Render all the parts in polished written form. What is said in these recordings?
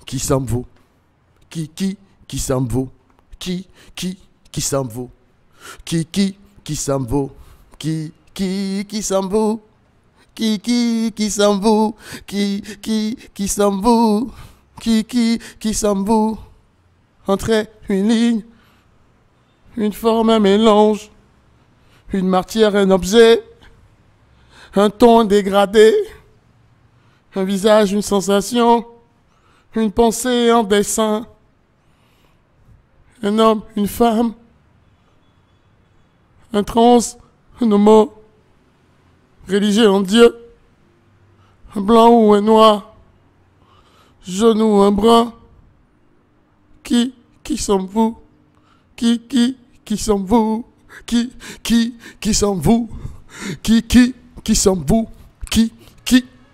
qui s'en vaut? Qui s'en vaut? Qui s'en vaut? Qui s'en vaut? Qui s'en vaut? Qui s'en vaut? Qui s'en vaut? Qui s'en vaut? Entre une ligne, une forme, un mélange, une matière, un objet, un ton dégradé, un visage, une sensation, une pensée, un dessin, un homme, une femme, un trans, un homo, religieux en Dieu, un blanc ou un noir, jaune ou un brun. Qui s'en vaut? Qui s'en vaut? Qui s'en vaut? Qui s'en vaut?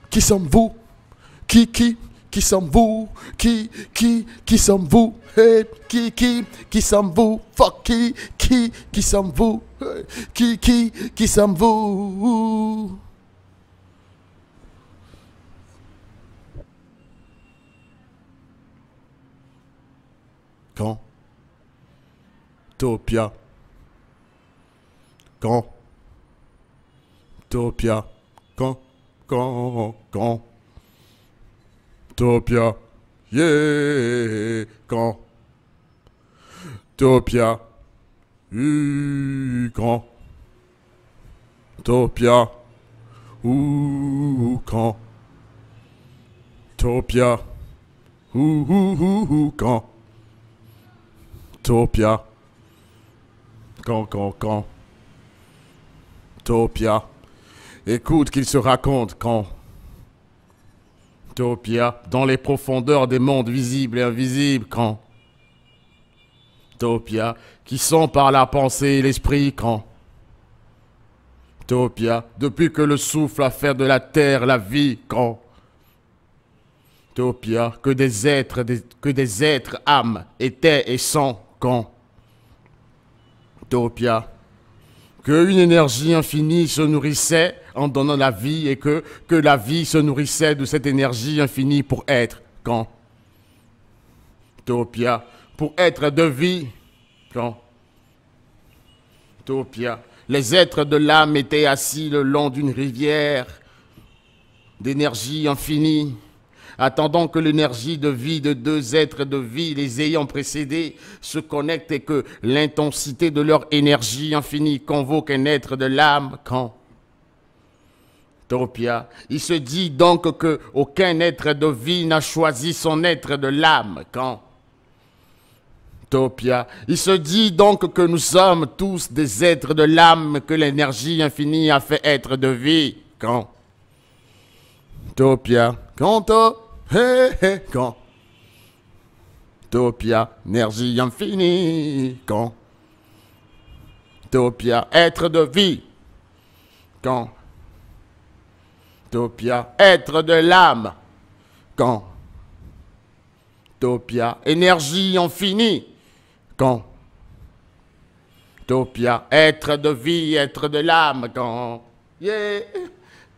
Qui s'en vaut? Qui s'en vaut? Qui s'en vaut? Hey, qui s'en vaut? Fuck qui s'en vaut? Qui s'en vaut? Quand Topia. Quand Topia. Quand Topia. Yeah. Quand Topia. Quand Topia. Quand Topia. Quand Topia. Quand Topia. Écoute qu'il se raconte quand Topia, dans les profondeurs des mondes visibles et invisibles, quand Topia, qui sont par la pensée et l'esprit, quand Topia, depuis que le souffle a fait de la terre la vie, quand Topia, que des êtres âmes étaient et sont, quand Topia, que une énergie infinie se nourrissait en donnant la vie et que la vie se nourrissait de cette énergie infinie pour être, quand Topia, pour être de vie, quand Topia, les êtres de l'âme étaient assis le long d'une rivière d'énergie infinie, attendant que l'énergie de vie de deux êtres de vie les ayant précédés se connecte et que l'intensité de leur énergie infinie convoque un être de l'âme, quand Topia, il se dit donc que aucun être de vie n'a choisi son être de l'âme, quand Topia, il se dit donc que nous sommes tous des êtres de l'âme que l'énergie infinie a fait être de vie, quand Topia, quand quand Topia, énergie infinie, quand Topia, être de vie, quand Topia, être de l'âme, quand Topia, énergie infinie, quand Topia, être de vie, être de l'âme, quand yeah,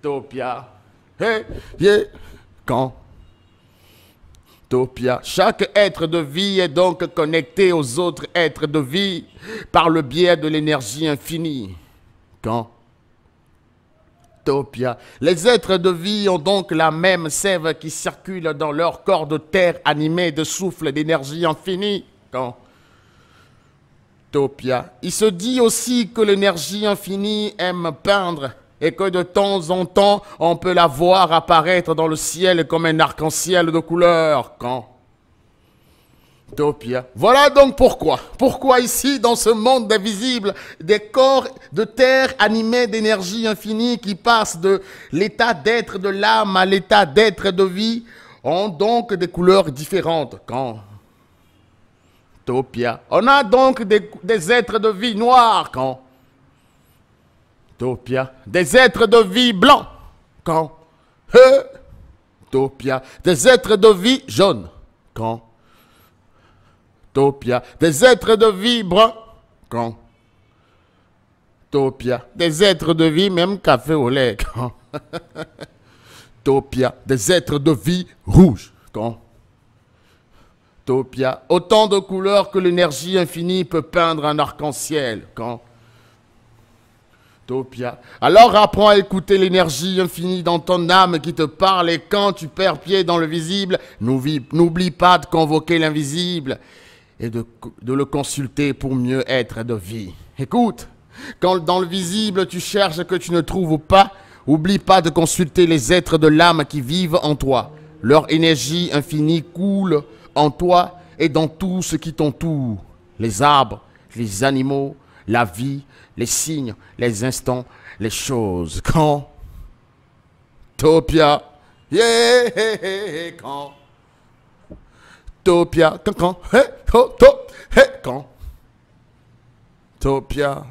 Topia, hey, yeah, quand Topia, chaque être de vie est donc connecté aux autres êtres de vie par le biais de l'énergie infinie. Quand Topia, les êtres de vie ont donc la même sève qui circule dans leur corps de terre animé de souffle d'énergie infinie. Quand Topia, il se dit aussi que l'énergie infinie aime peindre et que de temps en temps, on peut la voir apparaître dans le ciel comme un arc-en-ciel de couleurs. Quand Topia. Voilà donc pourquoi. Pourquoi ici, dans ce monde invisible, des corps de terre animés d'énergie infinie qui passent de l'état d'être de l'âme à l'état d'être de vie, ont donc des couleurs différentes. Quand Topia. On a donc des êtres de vie noirs. Quand Topia, des êtres de vie blancs, quand Topia, des êtres de vie jaunes, quand Topia, des êtres de vie bruns, quand Topia, des êtres de vie même café au lait, quand Topia, des êtres de vie rouges, quand Topia. Autant de couleurs que l'énergie infinie peut peindre un arc-en-ciel. Quand Topia. Alors apprends à écouter l'énergie infinie dans ton âme qui te parle, et quand tu perds pied dans le visible, n'oublie pas de convoquer l'invisible et de le consulter pour mieux être de vie. Écoute, quand dans le visible tu cherches ce que tu ne trouves pas, oublie pas de consulter les êtres de l'âme qui vivent en toi. Leur énergie infinie coule en toi et dans tout ce qui t'entoure. Les arbres, les animaux, la vie, les signes, les instants, les choses. Quand Topia, yeah, hey, hey, hey, quand Topia, quand, hey, quand Topia.